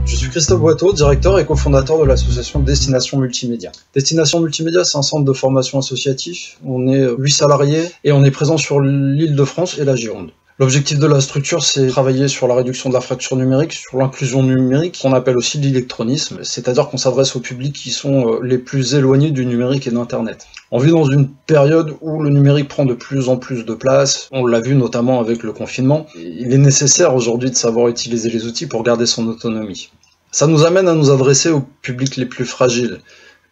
Je suis Christophe Boiteau, directeur et cofondateur de l'association Destination Multimédia. Destination Multimédia, c'est un centre de formation associatif. On est 8 salariés et on est présent sur l'Île-de-France et la Gironde. L'objectif de la structure, c'est travailler sur la réduction de la fracture numérique, sur l'inclusion numérique, qu'on appelle aussi l'électronisme, c'est-à-dire qu'on s'adresse aux publics qui sont les plus éloignés du numérique et d'Internet. On vit dans une période où le numérique prend de plus en plus de place, on l'a vu notamment avec le confinement. Il est nécessaire aujourd'hui de savoir utiliser les outils pour garder son autonomie. Ça nous amène à nous adresser aux publics les plus fragiles.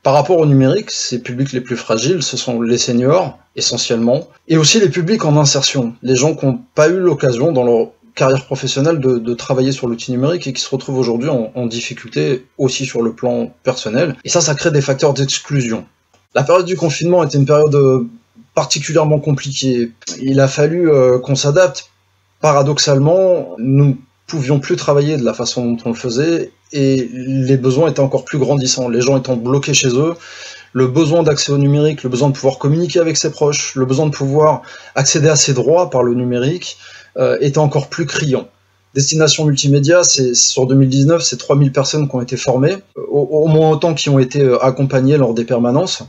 Par rapport au numérique, ces publics les plus fragiles, ce sont les seniors, essentiellement, et aussi les publics en insertion, les gens qui n'ont pas eu l'occasion dans leur carrière professionnelle de travailler sur l'outil numérique et qui se retrouvent aujourd'hui en difficulté aussi sur le plan personnel. Et ça crée des facteurs d'exclusion. La période du confinement était une période particulièrement compliquée. Il a fallu qu'on s'adapte. Paradoxalement, nous ne pouvions plus travailler de la façon dont on le faisait et les besoins étaient encore plus grandissants. Les gens étant bloqués chez eux, le besoin d'accès au numérique, le besoin de pouvoir communiquer avec ses proches, le besoin de pouvoir accéder à ses droits par le numérique était encore plus criant. Destination Multimédia, sur 2019, c'est 3000 personnes qui ont été formées, au moins autant qui ont été accompagnées lors des permanences.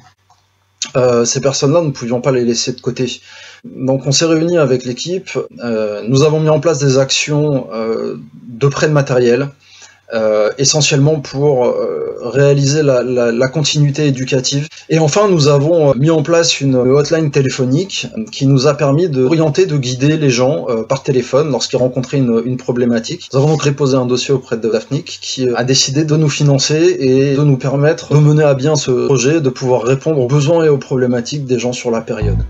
Ces personnes-là, nous ne pouvions pas les laisser de côté. Donc on s'est réunis avec l'équipe, nous avons mis en place des actions de prêt de matériel, essentiellement pour réaliser la continuité éducative. Et enfin, nous avons mis en place une hotline téléphonique qui nous a permis d'orienter, de guider les gens par téléphone lorsqu'ils rencontraient une problématique. Nous avons donc déposé un dossier auprès de Dafnic qui a décidé de nous financer et de nous permettre de mener à bien ce projet, de pouvoir répondre aux besoins et aux problématiques des gens sur la période.